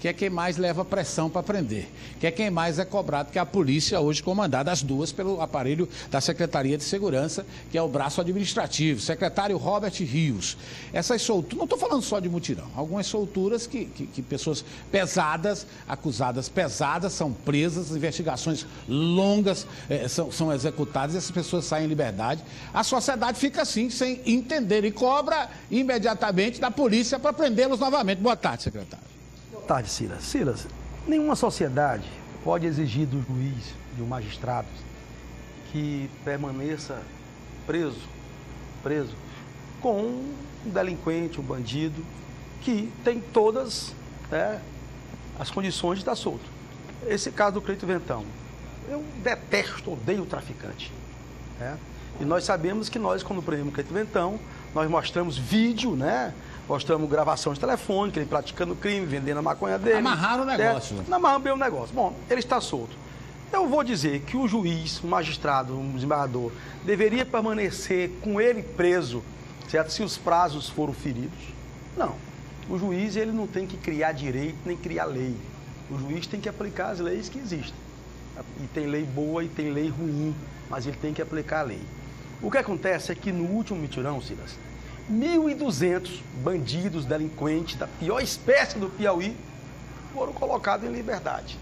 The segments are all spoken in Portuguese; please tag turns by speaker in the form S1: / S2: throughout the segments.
S1: que é quem mais leva pressão para prender, que é quem mais é cobrado, que é a polícia hoje comandada, as duas, pelo aparelho da Secretaria de Segurança, que é o braço administrativo, secretário Robert Rios. Essas solturas, não estou falando só de mutirão, algumas solturas que pessoas pesadas, acusadas pesadas, são presas, investigações longas são executadas e essas pessoas saem em liberdade. A sociedade fica assim, sem entender, e cobra imediatamente da polícia para prendê-los novamente. Boa tarde, secretário.
S2: Boa tarde, Silas. Silas, nenhuma sociedade pode exigir do juiz, de um magistrado, que permaneça preso com um delinquente, um bandido, que tem todas as condições de estar solto. Esse caso do Cleito Ventão, eu detesto, odeio o traficante. E nós sabemos que nós, quando prendemos o Cleito Ventão, nós mostramos vídeo, mostramos gravação de telefone, que ele praticando crime, vendendo a maconha dele.
S1: Amarraram o negócio.
S2: Amarraram bem o negócio. Bom, ele está solto. Eu vou dizer que o juiz, o magistrado, o desembargador, deveria permanecer com ele preso, certo? Se os prazos foram feridos. Não. O juiz, ele não tem que criar direito nem criar lei. O juiz tem que aplicar as leis que existem. E tem lei boa e tem lei ruim, mas ele tem que aplicar a lei. O que acontece é que no último mutirão, Silas, 1.200 bandidos, delinquentes da pior espécie do Piauí foram colocados em liberdade.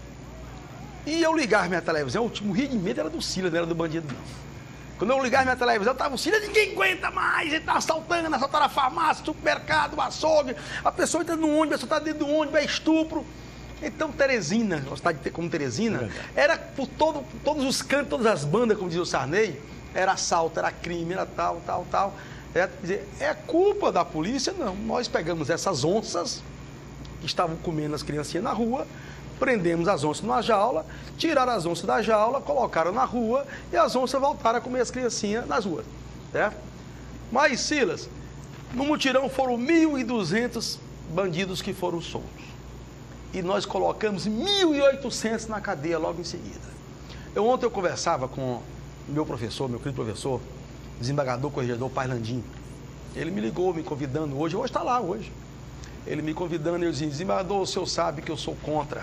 S2: E eu ligar minha televisão, o morri de medo era do Silas, não era do bandido, não. Quando eu ligar minha televisão, tava o Silas, ninguém aguenta mais, ele tá assaltando a farmácia, supermercado, açougue, a pessoa entra no ônibus, a pessoa tá dentro do ônibus, é estupro. Então, Teresina, uma cidade como Teresina, era por todos os cantos, todas as bandas, como dizia o Sarney, era assalto, era crime, era tal. Quer dizer, é culpa da polícia? Não. Nós pegamos essas onças que estavam comendo as criancinhas na rua, prendemos as onças numa jaula, tiraram as onças da jaula, colocaram na rua e as onças voltaram a comer as criancinhas nas ruas. Mas, Silas, no mutirão foram 1.200 bandidos que foram soltos. E nós colocamos 1.800 na cadeia logo em seguida. Ontem eu conversava com meu professor, meu querido professor, desembargador, corregedor Parlandim. Ele me ligou, me convidando hoje está lá hoje. Ele me convidando, eu disse, desembargador, o senhor sabe que eu sou contra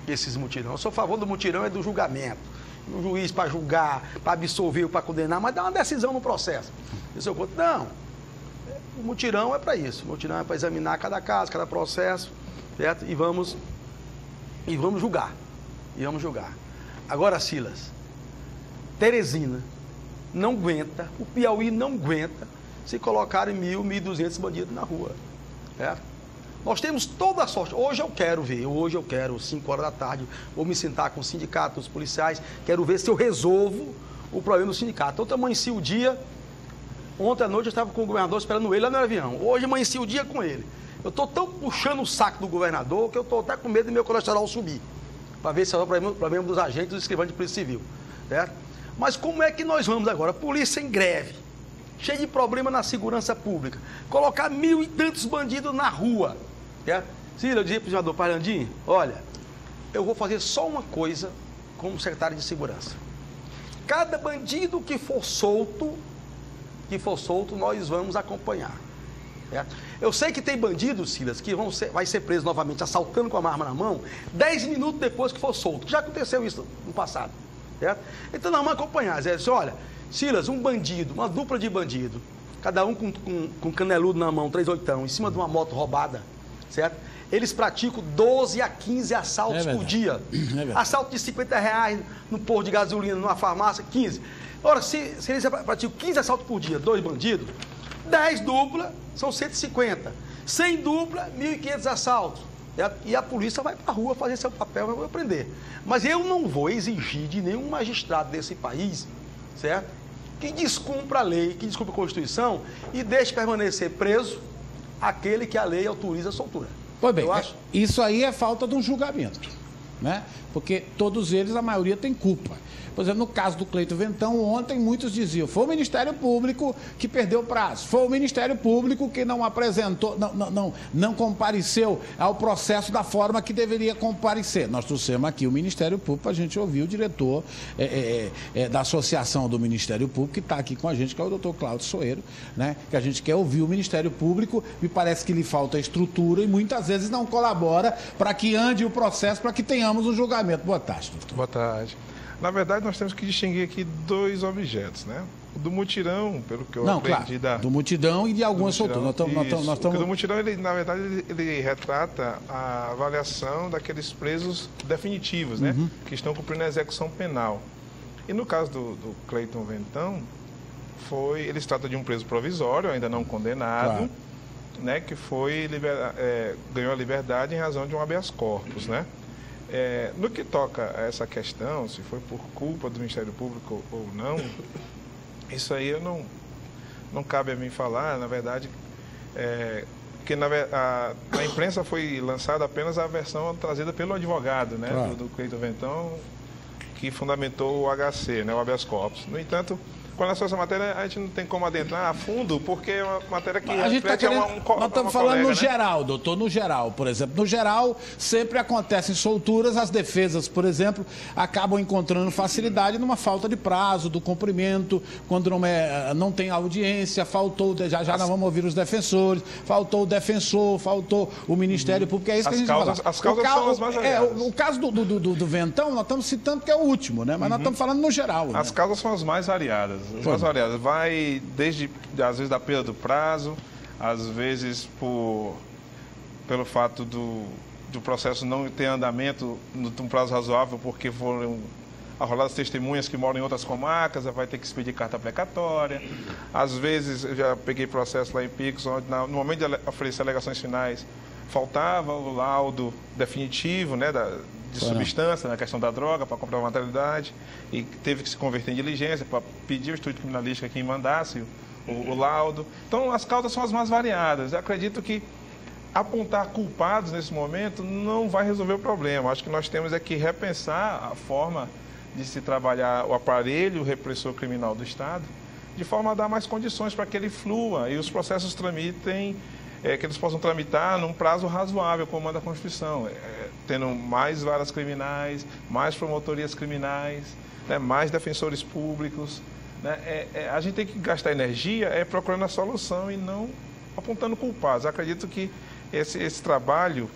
S2: esses mutirão. Eu sou a favor do mutirão, é do julgamento. O juiz para julgar, para absolver, para condenar, mas dá uma decisão no processo. Eu sou contra. Não, o mutirão é para isso. O mutirão é para examinar cada caso, cada processo, certo? E vamos julgar. Agora, Silas, Teresina não aguenta, o Piauí não aguenta se colocarem 1.200 bandidos na rua. Nós temos toda a sorte. Hoje eu quero, 5 horas da tarde, vou me sentar com o sindicato, os policiais, quero ver se eu resolvo o problema do sindicato. Ontem amanheci o dia, ontem à noite eu estava com o governador esperando ele lá no avião. Hoje amanheci o dia com ele. Eu estou tão puxando o saco do governador que eu estou até com medo de meu colesterol subir, para ver se é o problema dos agentes, dos escrivães de polícia civil. Mas como é que nós vamos agora? Polícia em greve, cheio de problema na segurança pública, colocar 1.000 e tantos bandidos na rua. Cílio, eu dizia para o senador Parlandim, olha, eu vou fazer só uma coisa como secretário de segurança. Cada bandido que for solto, nós vamos acompanhar. Eu sei que tem bandidos, Silas, que vai ser preso novamente assaltando com a arma na mão 10 minutos depois que for solto. Já aconteceu isso no passado. Então nós vamos acompanhar. Olha, Silas, um bandido, uma dupla de bandido, cada um com caneludo na mão, 38, em cima de uma moto roubada, certo? Eles praticam 12 a 15 assaltos por dia. Assalto de R$50 no posto de gasolina, numa farmácia, 15. Ora, se eles praticam 15 assaltos por dia, 2 bandidos, 10 dupla são 150. 100 dupla, 1.500 assaltos. E a polícia vai para a rua fazer seu papel, vai prender. Mas eu não vou exigir de nenhum magistrado desse país, certo? Que descumpra a lei, que descumpra a Constituição e deixe permanecer preso aquele que a lei autoriza a soltura.
S1: Pois bem, isso aí é falta de um julgamento. né? Porque todos eles, a maioria, tem culpa. Por exemplo, no caso do Cleiton Ventão, ontem muitos diziam, foi o Ministério Público que perdeu o prazo, foi o Ministério Público que não apresentou, não compareceu ao processo da forma que deveria comparecer. Nós trouxemos aqui o Ministério Público para a gente ouvir o diretor da Associação do Ministério Público, que está aqui com a gente, que é o doutor Cláudio Soeiro, né? Que a gente quer ouvir o Ministério Público, me parece que lhe falta estrutura e muitas vezes não colabora para que ande o processo, para que tenhamos um julgamento. Boa tarde, doutor.
S3: Boa tarde. Na verdade, nós temos que distinguir aqui dois objetos, né? O do mutirão, pelo que eu aprendi
S1: do mutirão e de algumas solturas.
S3: O do mutirão, na verdade, ele retrata a avaliação daqueles presos definitivos, né? Que estão cumprindo a execução penal. E no caso do Cleiton Ventão, eles tratam de um preso provisório, ainda não condenado, né? Que ganhou a liberdade em razão de um habeas corpus, né? No que toca a essa questão, se foi por culpa do Ministério Público ou não, isso aí não cabe a mim falar, na verdade, porque na imprensa foi lançada apenas a versão trazida pelo advogado, né, do Cleiton Ventão, que fundamentou o HC, né, o habeas corpus. No entanto, com relação a essa matéria, a gente não tem como adentrar a fundo, porque é uma matéria que
S1: a gente está nós estamos falando no geral, doutor, no geral, por exemplo. No geral, sempre acontecem solturas, as defesas, por exemplo, acabam encontrando facilidade numa falta de prazo, do cumprimento, quando não tem audiência, faltou, já nós vamos ouvir os defensores, faltou o defensor, faltou o Ministério Público, é isso que a gente fala.
S3: As causas são as mais variadas.
S1: O caso do Ventão, nós estamos citando que é o último, né? Mas nós estamos falando no geral.
S3: As causas são as mais variadas. As variadas. Vai desde, às vezes, da perda do prazo, às vezes pelo fato do processo não ter andamento num prazo razoável, porque foram arroladas testemunhas que moram em outras comarcas, vai ter que expedir carta precatória. Às vezes, eu já peguei processo lá em Picos, onde no momento de oferecer alegações finais, faltava o laudo definitivo, né, de substância, na questão da droga, para comprovar a materialidade, e teve que se converter em diligência para pedir o Instituto Criminalística que mandasse o laudo. Então, as causas são as mais variadas. Eu acredito que apontar culpados nesse momento não vai resolver o problema. Acho que nós temos que repensar a forma de se trabalhar o aparelho repressor criminal do Estado, de forma a dar mais condições para que ele flua e os processos tramitem, que eles possam tramitar num prazo razoável, como manda a Constituição, tendo mais varas criminais, mais promotorias criminais, né, mais defensores públicos. Né, a gente tem que gastar energia procurando a solução e não apontando culpados. Eu acredito que esse trabalho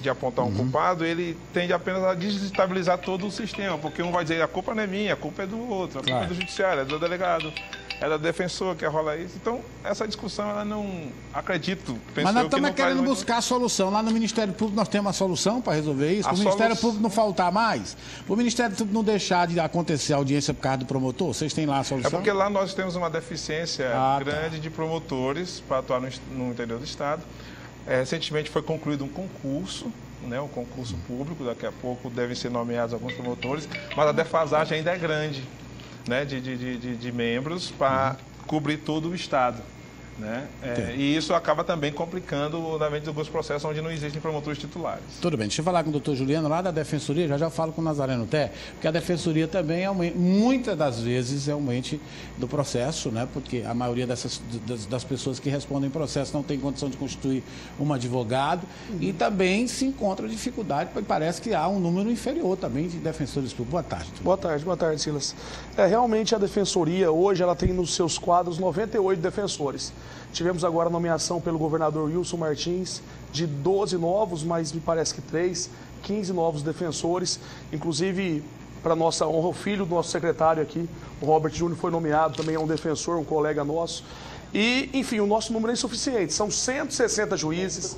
S3: de apontar um culpado, ele tende apenas a desestabilizar todo o sistema, porque um vai dizer, a culpa não é minha, a culpa é do outro, a culpa é do judiciário, é do delegado, é da defensor que rola isso. Então, essa discussão, ela não, acredito,
S1: mas nós estamos querendo buscar a solução. Lá no Ministério Público nós temos uma solução para resolver isso? O Ministério Público não faltar mais? O Ministério Público não deixar de acontecer a audiência por causa do promotor? Vocês têm lá a solução?
S3: É porque lá nós temos uma deficiência grande de promotores para atuar no interior do Estado. Recentemente foi concluído um concurso, né, um concurso público, daqui a pouco devem ser nomeados alguns promotores, mas a defasagem ainda é grande, né, de membros para cobrir todo o Estado. Né? E isso acaba também complicando o andamento de alguns processos onde não existem promotores titulares.
S1: Tudo bem, deixa eu falar com o doutor Juliano lá da Defensoria, já falo com o Nazareno Té, porque a Defensoria também é muitas das vezes é um ente do processo, né? Porque a maioria das pessoas que respondem processo não tem condição de constituir um advogado e também se encontra dificuldade, porque parece que há um número inferior também de defensores públicos. Boa tarde.
S4: Boa tarde, Silas. Realmente a Defensoria hoje ela tem nos seus quadros 98 defensores. Tivemos agora a nomeação pelo governador Wilson Martins de 12 novos, mas me parece que 15 novos defensores. Inclusive, para nossa honra, o filho do nosso secretário aqui, o Robert Júnior, foi nomeado, também é um defensor, um colega nosso. E, enfim, o nosso número é insuficiente. São 160 juízes.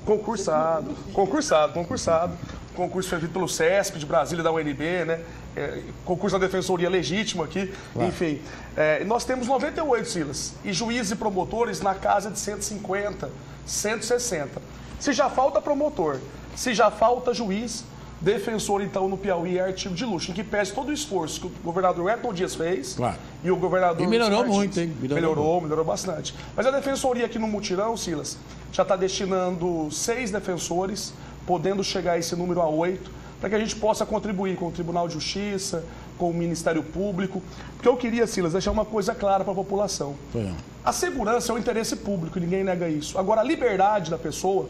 S4: Concursado. Concurso feito pelo CESP de Brasília, da UNB, né? Concurso da Defensoria legítimo aqui. Claro. Enfim, nós temos 98, Silas. E juízes e promotores na casa de 150, 160. Se já falta promotor, se já falta juiz, defensor, então, no Piauí é artigo de luxo, em que pese todo o esforço que o governador Elton Dias fez. Claro. E o governador...
S1: E melhorou muito, hein?
S4: Melhorou bastante. Mas a defensoria aqui no mutirão, Silas, já está destinando 6 defensores, podendo chegar esse número a 8, para que a gente possa contribuir com o Tribunal de Justiça, com o Ministério Público. Porque eu queria, Silas, deixar uma coisa clara para a população. A segurança é um interesse público, ninguém nega isso. Agora, a liberdade da pessoa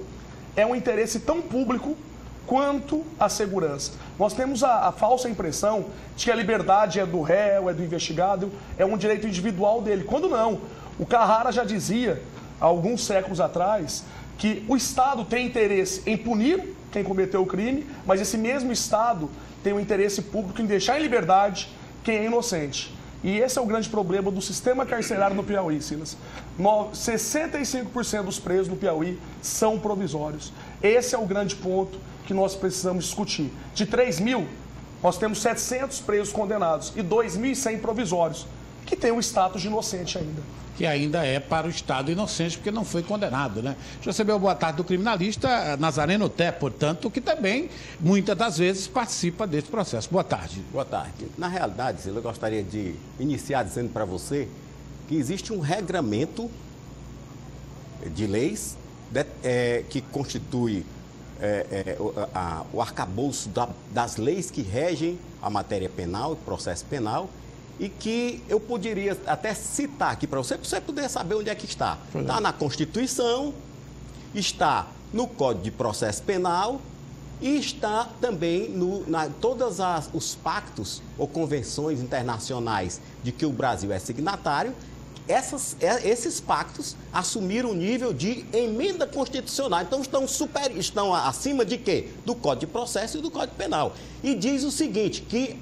S4: é um interesse tão público quanto a segurança. Nós temos a falsa impressão de que a liberdade é do réu, é do investigado, é um direito individual dele, quando não. O Carrara já dizia, há alguns séculos atrás, que o Estado tem interesse em punir quem cometeu o crime, mas esse mesmo Estado tem um interesse público em deixar em liberdade quem é inocente. E esse é o grande problema do sistema carcerário no Piauí, Silas. 65% dos presos no Piauí são provisórios. Esse é o grande ponto que nós precisamos discutir. De 3 mil, nós temos 700 presos condenados e 2.100 provisórios, que têm o status de inocente ainda.
S1: Que ainda é para o Estado inocente, porque não foi condenado, né? Deixa eu receber a boa tarde do criminalista Nazareno Té, portanto, que também, muitas das vezes, participa desse processo. Boa tarde.
S5: Boa tarde. Na realidade, eu gostaria de iniciar dizendo para você que existe um regramento de leis que constitui o arcabouço das leis que regem a matéria penal, o processo penal, e que eu poderia até citar aqui para você poder saber onde é que está. Está na Constituição, está no Código de Processo Penal e está também todos os pactos ou convenções internacionais de que o Brasil é signatário. Esses pactos assumiram o nível de emenda constitucional. Então estão acima de quê? Do Código de Processo e do Código Penal. E diz o seguinte, que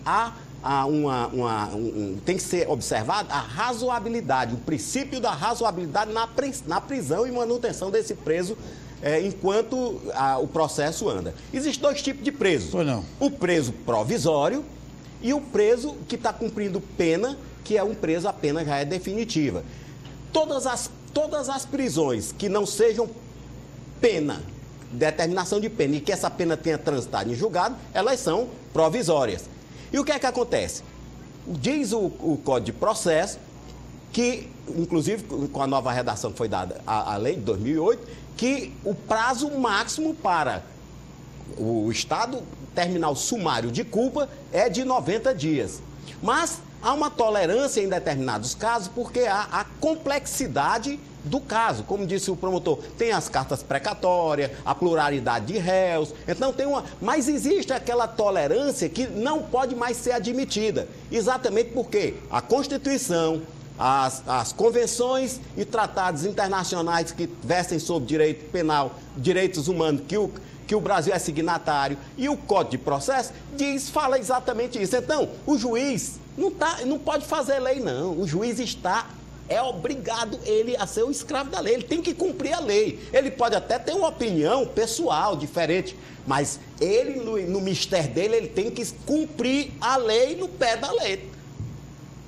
S5: tem que ser observada a razoabilidade, o princípio da razoabilidade na prisão e manutenção desse preso enquanto o processo anda. Existem 2 tipos de presos. O preso provisório e o preso que está cumprindo pena, que é um preso, a pena já é definitiva. Todas as prisões que não sejam pena, determinação de pena, e que essa pena tenha transitado em julgado, elas são provisórias. E o que é que acontece? Diz o Código de Processo, que, inclusive, com a nova redação que foi dada à lei de 2008, que o prazo máximo para o Estado terminar o sumário de culpa é de 90 dias. Mas há uma tolerância em determinados casos, porque há a complexidade do caso. Como disse o promotor, tem as cartas precatórias, a pluralidade de réus, então mas existe aquela tolerância que não pode mais ser admitida, exatamente porque a Constituição, as convenções e tratados internacionais que vestem sobre direito penal, direitos humanos, que o Brasil é signatário, e o Código de Processo fala exatamente isso. Então, o juiz não pode fazer lei, não. O juiz é obrigado ele a ser o escravo da lei, ele tem que cumprir a lei. Ele pode até ter uma opinião pessoal diferente, mas ele, no mistério dele, ele tem que cumprir a lei no pé da lei.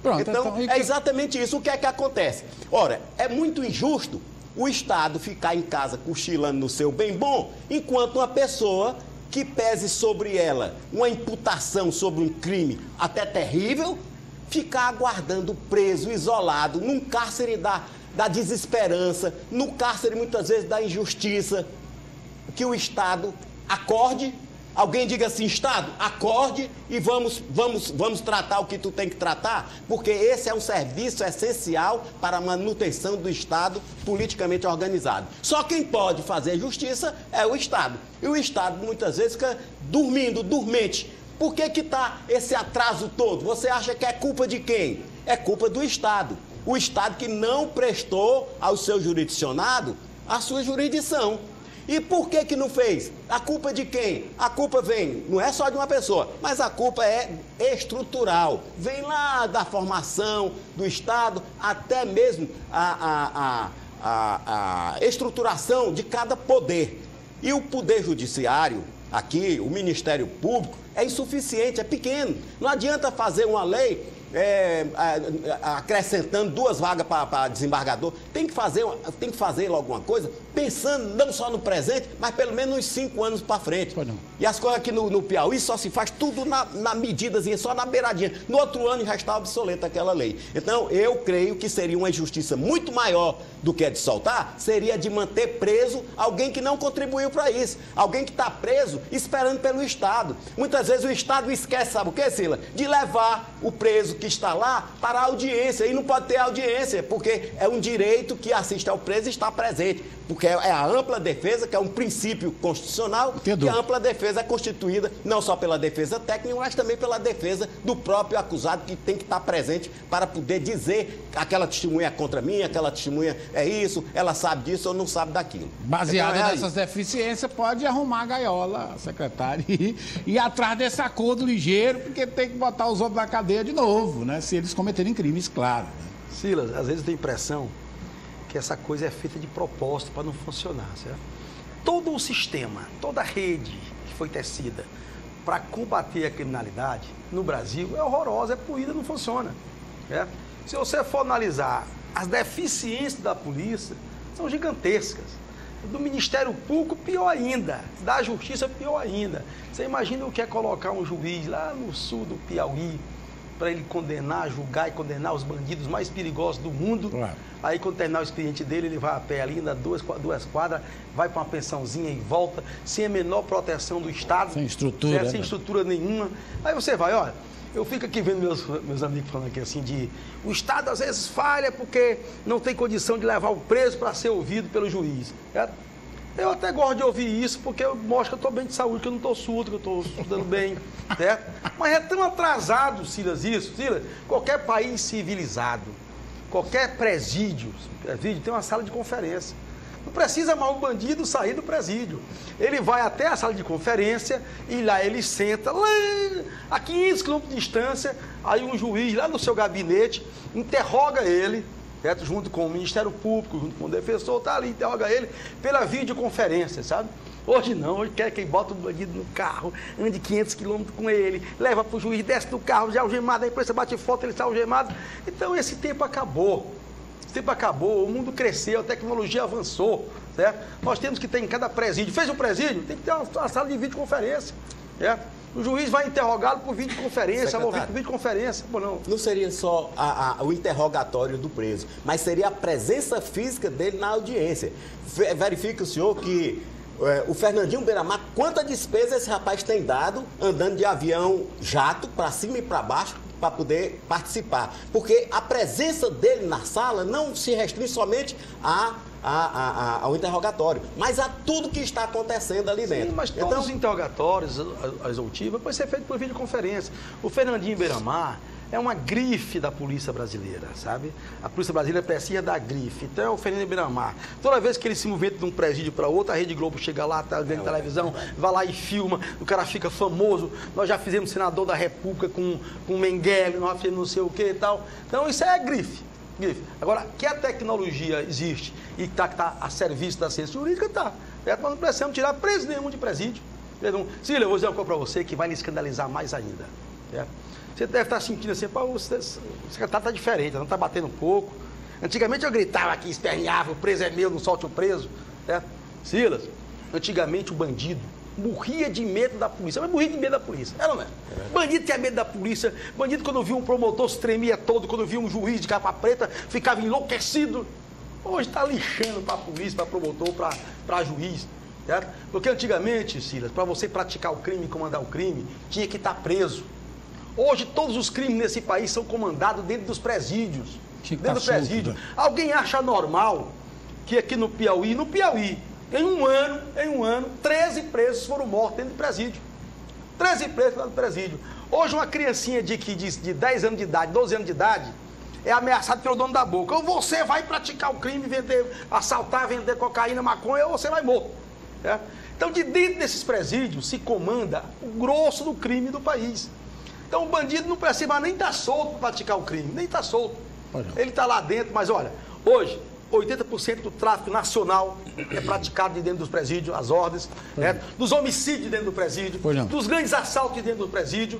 S5: Pronto, então, é exatamente isso. O que é que acontece? Ora, é muito injusto o Estado ficar em casa cochilando no seu bem bom, enquanto uma pessoa que pese sobre ela uma imputação sobre um crime até terrível, ficar aguardando preso, isolado, num cárcere da desesperança, no cárcere muitas vezes da injustiça, que o Estado acorde, alguém diga assim, Estado, acorde e vamos tratar o que tu tem que tratar, porque esse é um serviço essencial para a manutenção do Estado politicamente organizado. Só quem pode fazer justiça é o Estado. E o Estado muitas vezes fica dormente. Por que está esse atraso todo? Você acha que é culpa de quem? É culpa do Estado. O Estado que não prestou ao seu jurisdicionado a sua jurisdição. E por que não fez? A culpa de quem? A culpa não é só de uma pessoa, mas a culpa é estrutural. Vem lá da formação do Estado, até mesmo a estruturação de cada poder. E o Poder Judiciário, aqui, o Ministério Público, é insuficiente, é pequeno. Não adianta fazer uma lei acrescentando 2 vagas para desembargador. Tem que fazer alguma coisa pensando não só no presente, mas pelo menos uns 5 anos para frente. E as coisas aqui no Piauí só se faz tudo na medidazinha, só na beiradinha. No outro ano já está obsoleta aquela lei. Então, eu creio que seria uma injustiça muito maior do que a de soltar, seria de manter preso alguém que não contribuiu para isso. Alguém que está preso esperando pelo Estado. Muitas vezes o Estado esquece, sabe o que, Sila? De levar o preso que está lá para a audiência. E não pode ter audiência, porque é um direito que assiste ao preso estar presente. Porque é a ampla defesa, que é um princípio constitucional, e a ampla defesa é constituída não só pela defesa técnica, mas também pela defesa do próprio acusado, que tem que estar presente para poder dizer aquela testemunha é contra mim, aquela testemunha é isso, ela sabe disso ou não sabe daquilo.
S1: Baseado nessas deficiências, pode arrumar a gaiola, secretário, e ir atrás desse acordo ligeiro, porque tem que botar os homens na cadeia de novo, né? Se eles cometerem crimes, claro.
S2: Silas, às vezes eu tenho a impressão que essa coisa é feita de propósito para não funcionar, certo? Todo o sistema, toda a rede que foi tecida para combater a criminalidade no Brasil é horrorosa, é poluída, não funciona. Certo? Se você for analisar, as deficiências da polícia são gigantescas. Do Ministério Público, pior ainda. Da Justiça, pior ainda. Você imagina o que é colocar um juiz lá no sul do Piauí para ele condenar, julgar e condenar os bandidos mais perigosos do mundo. Claro. Aí, quando terminar o expediente dele, ele vai a pé ali, ainda duas quadras, vai para uma pensãozinha e volta, sem a menor proteção do Estado.
S1: Sem estrutura.
S2: Certo? Sem estrutura nenhuma. Aí você vai, olha, eu fico aqui vendo meus amigos falando aqui assim o Estado às vezes falha porque não tem condição de levar o preso para ser ouvido pelo juiz. Certo? Eu até gosto de ouvir isso, porque eu mostro que eu estou bem de saúde, que eu não estou surdo, que eu estou estudando bem, certo? Mas é tão atrasado, Silas, isso. Silas, qualquer país civilizado, qualquer presídio tem uma sala de conferência. Não precisa mais o bandido sair do presídio. Ele vai até a sala de conferência e lá ele senta, lá a 500 quilômetros de distância, aí um juiz lá no seu gabinete interroga ele, certo? Junto com o Ministério Público, junto com o defensor, está ali, interroga ele pela videoconferência, sabe? Hoje não, hoje quer que bota o bandido no carro, ande 500 quilômetros com ele, leva para o juiz, desce do carro, já algemado, aí depois você bate foto, ele está algemado. Então esse tempo acabou. Esse tempo acabou, o mundo cresceu, a tecnologia avançou, certo? Nós temos que ter em cada presídio, fez um presídio, tem que ter uma sala de videoconferência, certo? O juiz vai interrogá-lo por videoconferência, vai ouvir por videoconferência. Bom,
S5: não seria só o interrogatório do preso, mas seria a presença física dele na audiência. Verifica o senhor que o Fernandinho Beiramar, quanta despesa esse rapaz tem dado andando de avião jato para cima e para baixo para poder participar. Porque a presença dele na sala não se restringe somente ao interrogatório, mas a tudo que está acontecendo ali dentro.
S2: Sim, mas todos os interrogatórios, a executiva, pode ser feito por videoconferência. O Fernandinho Beiramar é uma grife da polícia brasileira, sabe? A polícia brasileira precisa da grife. Então é o Fernandinho Beiramar. Toda vez que ele se movimenta de um presídio para outro, a Rede Globo chega lá, tá vendo televisão, vai lá e filma, o cara fica famoso. Nós já fizemos senador da República com Mengele, nós fizemos não sei o que e tal. Então isso é grife. Agora, que a tecnologia existe e está a serviço da ciência jurídica, está. Nós não precisamos tirar preso nenhum de presídio. Sílio, eu vou dizer uma coisa para você que vai lhe escandalizar mais ainda. Certo? Você deve estar sentindo assim, o secretário está diferente, não está batendo um pouco. Antigamente eu gritava aqui, esperneava, o preso é meu, não solte o preso. Certo? Silas, antigamente o bandido morria de medo da polícia. Mas morria de medo da polícia. Era ou não é? Bandido tinha medo da polícia. Bandido, quando via um promotor, se tremia todo. Quando via um juiz de capa preta, ficava enlouquecido. Hoje está lixando para a polícia, para promotor, para juiz. Certo? Porque antigamente, Silas, para você praticar o crime, comandar o crime, tinha que estar preso. Hoje todos os crimes nesse país são comandados dentro dos presídios. Dentro do presídio. Alguém acha normal que aqui no Piauí, em um ano, 13 presos foram mortos dentro do presídio. 13 presos dentro do presídio. Hoje uma criancinha de 10 anos de idade, 12 anos de idade, é ameaçada pelo dono da boca. Ou você vai praticar o crime, assaltar, vender cocaína, maconha, ou você vai morto. É? Então, de dentro desses presídios se comanda o grosso do crime do país. Então, o bandido não precisa nem estar solto para praticar o crime, nem está solto. Ele está lá dentro, mas olha, hoje, 80% do tráfico nacional é praticado de dentro dos presídios, as ordens, dos homicídios dentro do presídio, dos grandes assaltos dentro do presídio.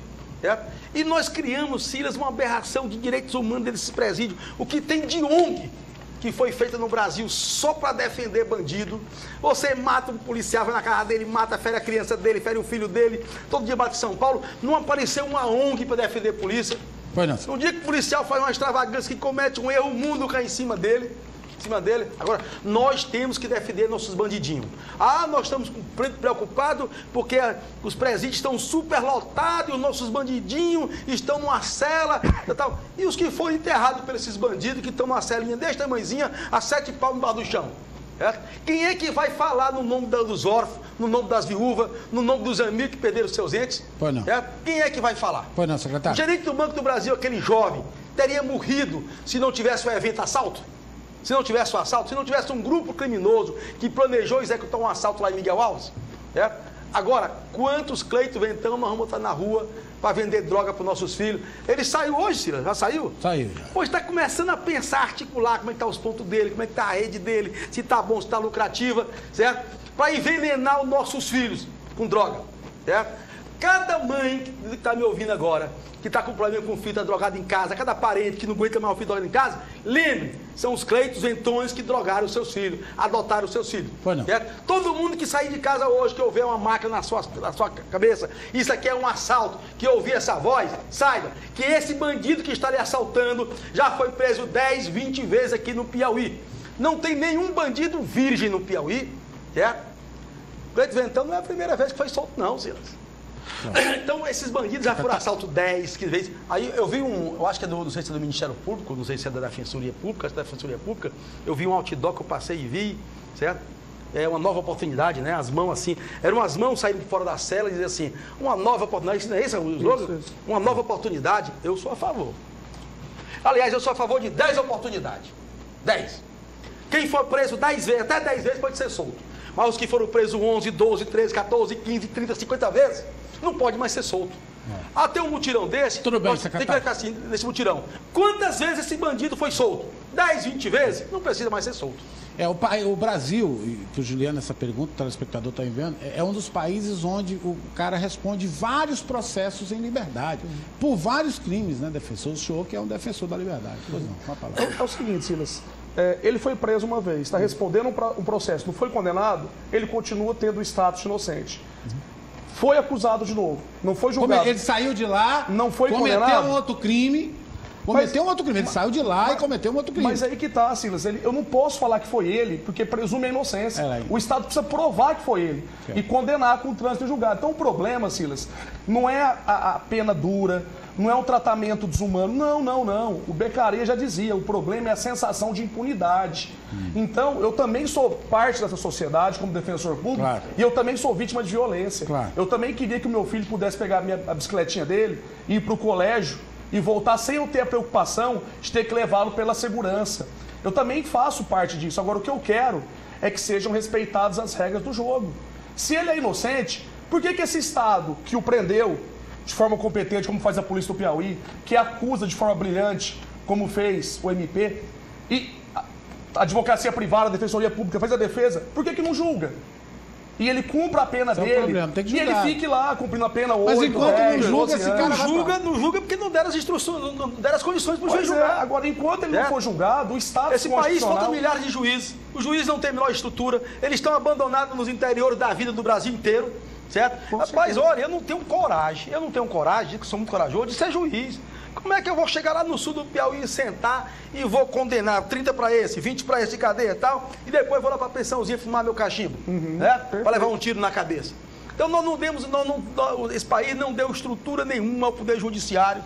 S2: E nós criamos, Silas, uma aberração de direitos humanos desses presídios. O que tem de ONG que foi feita no Brasil só para defender bandido. Você mata um policial, vai na casa dele, mata, fere a criança dele, fere o filho dele. Todo dia bate em São Paulo. Não apareceu uma ONG para defender a polícia.
S1: Foi não.
S2: No dia que o policial faz uma extravagância, que comete um erro, o mundo cai em cima dele. Agora, nós temos que defender nossos bandidinhos. Nós estamos preocupados porque os presídios estão superlotados e os nossos bandidinhos estão numa cela e tal. E os que foram enterrados por esses bandidos que estão numa celinha desse tamanhozinha, a 7 palmos embaixo do chão. Quem é que vai falar no nome dos órfãos, no nome das viúvas, no nome dos amigos que perderam seus entes?
S1: Pois não.
S2: Quem é que vai falar?
S1: Pois não, secretário.
S2: O gerente do Banco do Brasil, aquele jovem, teria morrido se não tivesse um evento assalto? Se não tivesse um assalto, se não tivesse um grupo criminoso que planejou executar um assalto lá em Miguel Alves? Agora, quantos Cleiton Ventão nós vamos botar na rua para vender droga para os nossos filhos? Ele saiu hoje, Silas? Já saiu?
S1: Saiu.
S2: Hoje está começando a pensar, articular como é que estão os pontos dele, como é que está a rede dele, se está bom, se está lucrativa, certo? Para envenenar os nossos filhos com droga, certo? Cada mãe que está me ouvindo agora, que está com problema com filho, está drogado em casa, cada parente que não aguenta mais o filho drogado em casa, lembre, são os Cleitos Ventões que drogaram os seus filhos, adotaram os seus filhos. Todo mundo que sair de casa hoje, que ouvir uma máquina na sua cabeça, isso aqui é um assalto, que ouvir essa voz, saiba que esse bandido que está lhe assaltando já foi preso 10, 20 vezes aqui no Piauí. Não tem nenhum bandido virgem no Piauí, certo? Cleiton Ventão não é a primeira vez que foi solto não, Silas. Então, esses bandidos já foram assalto 10, 15 vezes. Aí eu vi eu acho que não sei se é do Ministério Público, não sei se é da Defensoria Pública, acho que é da Defensoria Pública. Eu vi um outdoor que eu passei e vi, certo? É uma nova oportunidade, né? As mãos assim, eram as mãos saindo de fora da cela e diziam assim, uma nova oportunidade, não é isso o slogan? Uma nova oportunidade, eu sou a favor. Aliás, eu sou a favor de 10 oportunidades. 10. Quem for preso 10 vezes, até 10 vezes pode ser solto. Mas os que foram presos 11, 12, 13, 14, 15, 30, 50 vezes, não pode mais ser solto. Até um mutirão desse,
S1: tudo bem,
S2: tem que ficar assim, nesse mutirão. Quantas vezes esse bandido foi solto? 10, 20 vezes? Não precisa mais ser solto.
S1: O Brasil, que o Juliano, essa pergunta, o telespectador está enviando, é um dos países onde o cara responde vários processos em liberdade, por vários crimes, né, defensor? O senhor que é um defensor da liberdade. Pois não, uma palavra.
S4: É o seguinte, Silas, ele foi preso uma vez, está respondendo um processo, não foi condenado, ele continua tendo o status de inocente. Foi acusado de novo, não foi julgado.
S1: Ele saiu de lá,
S4: não foi condenado.
S1: Cometeu um outro crime. Ele saiu de lá e cometeu um outro crime.
S4: Mas aí que tá, Silas, eu não posso falar que foi ele, porque presume a inocência. O Estado precisa provar que foi ele e condenar com o trânsito julgado. Então o problema, Silas, não é a pena dura, não é um tratamento desumano, não. O Beccaria já dizia, o problema é a sensação de impunidade. Então, eu também sou parte dessa sociedade como defensor público, e eu também sou vítima de violência. Eu também queria que o meu filho pudesse pegar a bicicletinha dele e ir para o colégio e voltar sem eu ter a preocupação de ter que levá-lo pela segurança. Eu também faço parte disso. Agora, o que eu quero é que sejam respeitadas as regras do jogo. Se ele é inocente, por que esse Estado que o prendeu de forma competente, como faz a polícia do Piauí, que acusa de forma brilhante, como fez o MP, e a advocacia privada, a defensoria pública faz a defesa, por que não julga? E ele cumpra a pena dele, e ele fique lá cumprindo a pena 8,
S1: Mas enquanto
S4: 10,
S1: não julga, esse cara
S2: não julga porque não deram as instruções, não deram as condições para o juiz julgar.
S4: Agora, enquanto ele não for julgado, o Estado
S2: Esse país falta milhares de juízes, os juízes não têm a menor estrutura, eles estão abandonados nos interiores da vida do Brasil inteiro, certo? Rapaz, olha, eu não tenho coragem, que sou muito corajoso, de ser juiz. Como é que eu vou chegar lá no sul do Piauí, sentar e vou condenar 30 para esse, 20 para esse de cadeia e tal, e depois vou lá para a pensãozinha fumar meu cachimbo, né? Para levar um tiro na cabeça. Então nós não demos, esse país não deu estrutura nenhuma ao Poder Judiciário,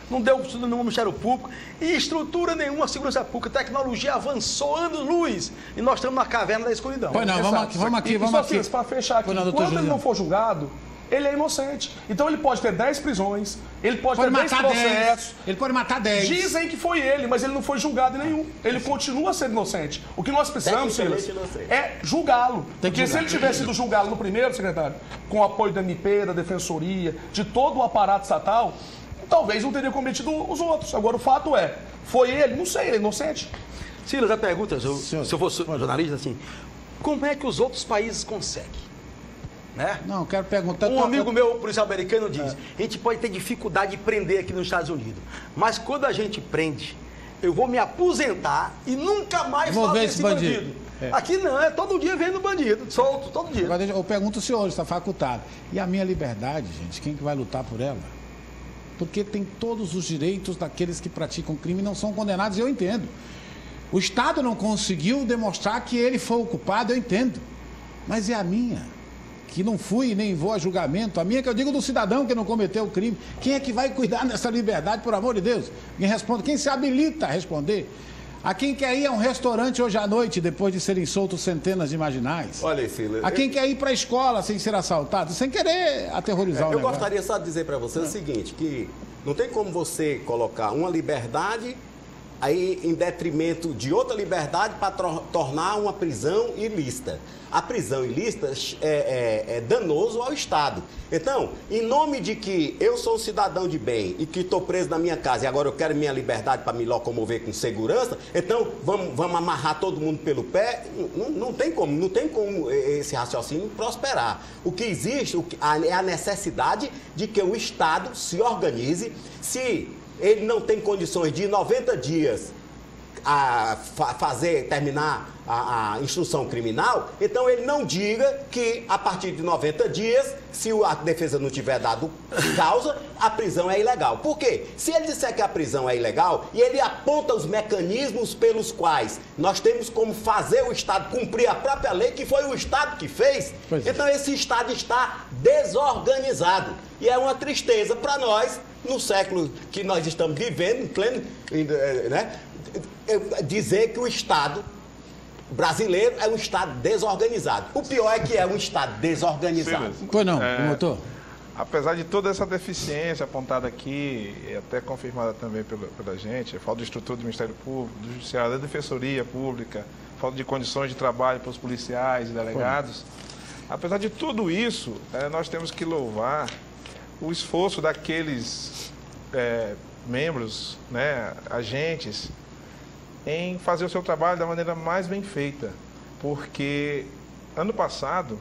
S2: não deu estrutura nenhuma ao Ministério Público e estrutura nenhuma à Segurança Pública. A tecnologia avançou anos-luz e nós estamos na caverna da escuridão.
S1: Pois não, vamos aqui.
S4: Para fechar aqui, quando ele não for julgado, ele é inocente. Então ele pode ter 10 prisões, ele pode ter 10 processos.
S1: Ele pode matar 10.
S4: Dizem que foi ele, mas ele não foi julgado em nenhum. Ele continua sendo inocente. O que nós precisamos, Silas, é julgá-lo. Porque se ele tivesse sido julgado no primeiro, secretário, com o apoio da MP, da Defensoria, de todo o aparato estatal, talvez não teria cometido os outros. Agora, o fato é, foi ele? Não sei, ele é inocente.
S2: Silas, a pergunta, se eu fosse jornalista, assim, como é que os outros países conseguem? né?
S1: Não, quero perguntar...
S2: Um amigo meu, policial americano, diz, a gente pode ter dificuldade de prender aqui nos Estados Unidos, mas quando a gente prende, eu vou me aposentar e nunca mais
S1: vou ver
S2: esse bandido. Aqui não, é todo dia vendo bandido, solto, todo dia.
S1: Agora, eu pergunto ao senhor, está facultado. E a minha liberdade, gente, quem que vai lutar por ela? Porque tem todos os direitos daqueles que praticam crime e não são condenados, eu entendo. O Estado não conseguiu demonstrar que ele foi o culpado, eu entendo. Mas é a minha, que não fui nem vou a julgamento, a minha que eu digo do cidadão que não cometeu o crime. Quem é que vai cuidar dessa liberdade, por amor de Deus? Quem responde? Quem se habilita a responder? A quem quer ir a um restaurante hoje à noite, depois de serem soltos centenas de marginais?
S5: Olha aí, Silas.
S1: A quem quer ir para a escola sem ser assaltado, sem querer aterrorizar o negócio.
S5: Eu gostaria só de dizer para você o seguinte, que não tem como você colocar uma liberdade aí em detrimento de outra liberdade para tornar uma prisão ilícita. A prisão ilícita é danoso ao Estado. Então, em nome de que eu sou um cidadão de bem e que estou preso na minha casa e agora eu quero minha liberdade para me locomover com segurança, então vamos amarrar todo mundo pelo pé. Não tem como esse raciocínio prosperar. O que existe é a necessidade de que o Estado se organize. Se ele não tem condições de, em 90 dias, terminar a instrução criminal, então ele não diga que, a partir de 90 dias, se a defesa não tiver dado causa, a prisão é ilegal. Por quê? Se ele disser que a prisão é ilegal e ele aponta os mecanismos pelos quais nós temos como fazer o Estado cumprir a própria lei, que foi o Estado que fez, então esse Estado está desorganizado. E é uma tristeza para nós, no século que nós estamos vivendo, em pleno, né, dizer que o Estado brasileiro é um Estado desorganizado. O pior é que é um Estado desorganizado.
S1: Pois não, promotor?
S3: Apesar de toda essa deficiência apontada aqui, e até confirmada também pela gente, falta de estrutura do Ministério Público, do Judiciário, da Defensoria Pública, falta de condições de trabalho para os policiais e delegados, apesar de tudo isso, nós temos que louvar o esforço daqueles membros, né, agentes, em fazer o seu trabalho da maneira mais bem feita, porque ano passado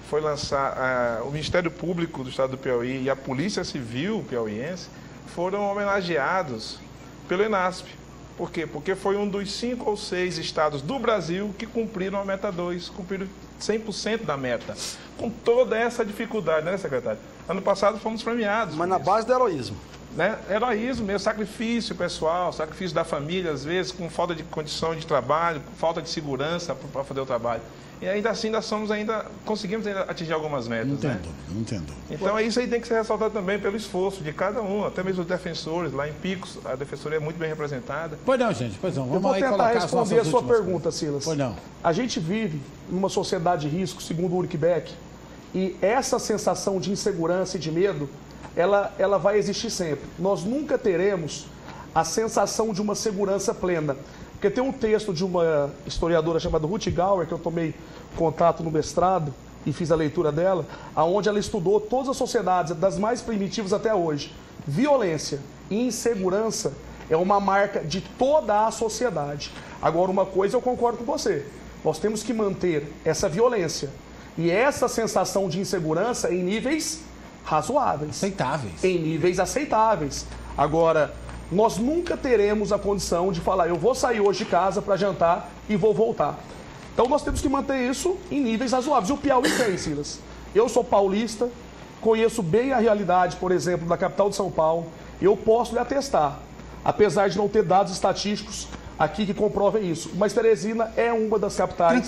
S3: foi lançar o Ministério Público do Estado do Piauí e a Polícia Civil piauiense foram homenageados pelo ENASP. Por quê? Porque foi um dos 5 ou 6 estados do Brasil que cumpriram a meta 2, cumpriram 100% da meta, com toda essa dificuldade, né, secretário? Ano passado fomos premiados.
S2: Mas na base do heroísmo.
S3: Né? Heroísmo mesmo, sacrifício pessoal, sacrifício da família, às vezes com falta de condição de trabalho, falta de segurança para fazer o trabalho. E ainda assim, conseguimos atingir algumas metas.
S1: Entendo.
S3: Então, isso aí tem que ser ressaltado também pelo esforço de cada um, até mesmo os defensores. Lá em Picos, a defensoria é muito bem representada.
S1: Pois não, gente, pois não.
S4: Eu vou tentar responder a sua pergunta, Silas.
S1: Pois não.
S4: A gente vive numa sociedade de risco, segundo o Ulrich Beck, e essa sensação de insegurança e de medo, ela vai existir sempre. Nós nunca teremos a sensação de uma segurança plena. Porque tem um texto de uma historiadora chamada Ruth Gauer, que eu tomei contato no mestrado e fiz a leitura dela, onde ela estudou todas as sociedades, das mais primitivas até hoje. Violência e insegurança é uma marca de toda a sociedade. Agora, uma coisa eu concordo com você. Nós temos que manter essa violência e essa sensação de insegurança em níveis razoáveis.
S1: Aceitáveis.
S4: Em níveis aceitáveis. Agora, nós nunca teremos a condição de falar, eu vou sair hoje de casa para jantar e vou voltar. Então nós temos que manter isso em níveis razoáveis. E o Piauí tem, Silas. Eu sou paulista, conheço bem a realidade, por exemplo, da capital de São Paulo. Eu posso lhe atestar, apesar de não ter dados estatísticos aqui que comprovem isso. Mas Teresina é uma das capitais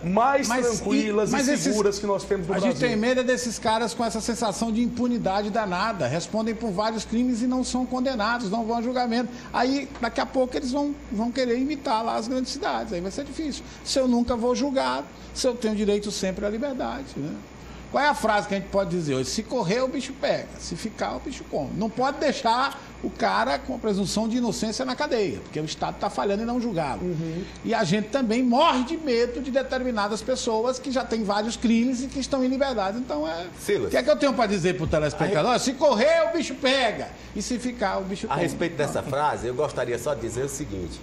S4: mais tranquilas e seguras que nós temos no Brasil.
S1: A gente tem medo desses caras com essa sensação de impunidade danada. Respondem por vários crimes e não são condenados, não vão a julgamento. Aí, daqui a pouco, eles vão querer imitar lá as grandes cidades. Aí vai ser difícil. Se eu nunca vou julgado, se eu tenho direito sempre à liberdade, né? Qual é a frase que a gente pode dizer hoje? Se correr, o bicho pega. Se ficar, o bicho come. Não pode deixar o cara com a presunção de inocência na cadeia, porque o Estado está falhando em não julgá-lo. E a gente também morre de medo de determinadas pessoas que já têm vários crimes e que estão em liberdade. Então, o que é que eu tenho para dizer para o telespectador? Se correr, o bicho pega. E se ficar, o bicho come.
S5: A respeito dessa frase, eu gostaria só de dizer o seguinte,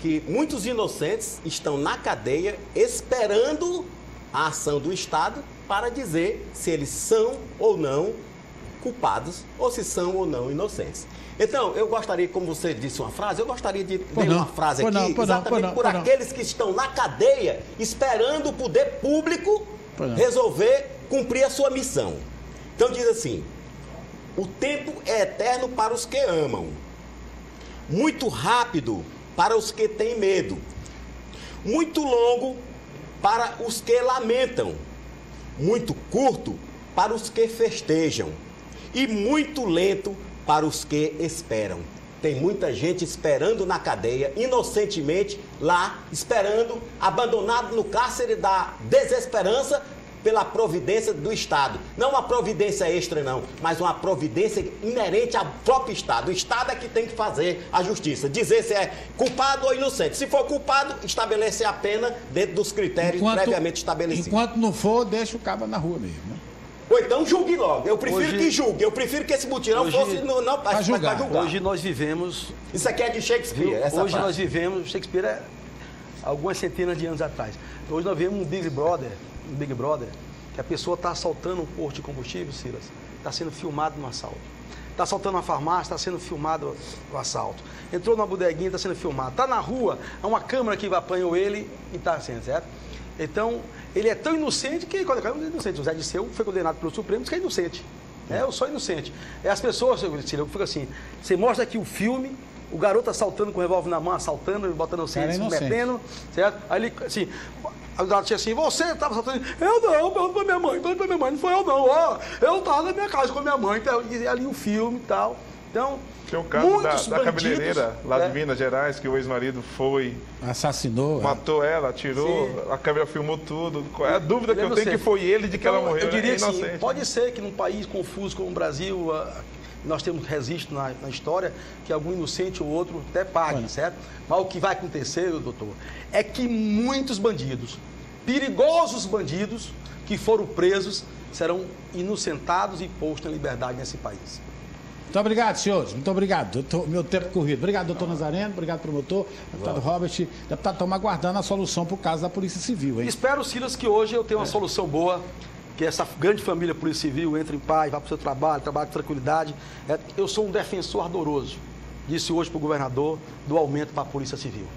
S5: que muitos inocentes estão na cadeia esperando a ação do Estado para dizer se eles são ou não culpados ou se são ou não inocentes. Então, eu gostaria, como você disse uma frase, eu gostaria de ler uma frase aqui, exatamente por aqueles que estão na cadeia esperando o poder público resolver cumprir a sua missão. Então diz assim: o tempo é eterno para os que amam, muito rápido para os que têm medo, muito longo para os que lamentam, muito curto para os que festejam e muito lento para os que esperam. Tem muita gente esperando na cadeia, inocentemente, lá, esperando, abandonado no cárcere da desesperança pela providência do Estado. Não uma providência extra, não, mas uma providência inerente ao próprio Estado. O Estado é que tem que fazer a justiça, dizer se é culpado ou inocente. Se for culpado, estabelecer a pena dentro dos critérios previamente estabelecidos.
S1: Enquanto não for, deixa o cabo na rua mesmo, né?
S5: Ou então julgue logo. Eu prefiro que julgue. Eu prefiro que esse mutirão fosse para julgar.
S2: Hoje nós vivemos...
S5: Isso aqui é de Shakespeare.
S2: Hoje nós vivemos... Shakespeare é algumas centenas de anos atrás. Hoje nós vivemos um Big Brother, que a pessoa está assaltando um posto de combustível, Silas, está sendo filmado no assalto. Está assaltando uma farmácia, está sendo filmado o assalto. Entrou numa bodeguinha, está sendo filmado. Está na rua, há uma câmera que apanhou ele e está sendo, certo? Então, ele é tão inocente que, quando é inocente, o Zé Disseu foi condenado pelo Supremo, diz que é inocente. Eu sou inocente. As pessoas, eu fico assim, você mostra aqui o filme, o garoto assaltando com o revólver na mão, assaltando, botando o cinto, se metendo, certo? Aí ele, assim, o garoto tinha assim, você estava assaltando? Eu não, pergunta pra minha mãe, não foi eu não, ó, eu estava na minha casa com a minha mãe, então, e ali o filme e tal. Então,
S3: tem o caso da cabeleireira lá de Minas Gerais, que o ex-marido foi...
S1: Assassinou.
S3: Matou ela, atirou, a câmera filmou tudo. Qual é a dúvida que eu tenho que foi ele de que ela morreu?
S2: Eu diria assim, pode ser que num país confuso como o Brasil, nós temos registro na história que algum inocente ou outro até pague, certo? Mas o que vai acontecer, doutor, é que muitos bandidos, perigosos bandidos, que foram presos, serão inocentados e postos em liberdade nesse país.
S1: Muito obrigado, senhores. Muito obrigado. Doutor, meu tempo corrido. Obrigado, doutor Nazareno. Obrigado, promotor. Deputado Robert. Deputado, estamos aguardando a solução para o caso da Polícia Civil, hein?
S2: Espero, Silas, que hoje eu tenha uma solução boa, que essa grande família Polícia Civil entre em paz, vá para o seu trabalho com tranquilidade. Eu sou um defensor ardoroso, disse hoje para o governador, do aumento para a Polícia Civil.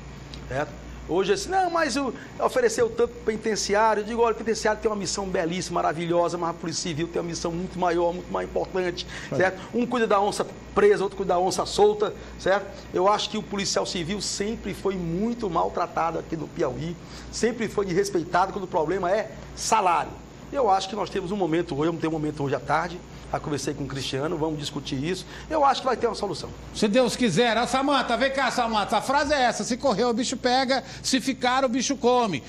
S2: Hoje, assim, não, mas ofereceu tanto para o penitenciário. Eu digo, olha, o penitenciário tem uma missão belíssima, maravilhosa, mas a Polícia Civil tem uma missão muito maior, muito mais importante, certo? Um cuida da onça presa, outro cuida da onça solta, certo? Eu acho que o policial civil sempre foi muito maltratado aqui no Piauí, sempre foi desrespeitado quando o problema é salário. Eu acho que nós temos um momento hoje, vamos ter um momento hoje à tarde. Já conversei com o Cristiano, vamos discutir isso. Eu acho que vai ter uma solução.
S1: Se Deus quiser. Samanta, vem cá, Samanta. A frase é essa: se correr, o bicho pega, se ficar, o bicho come.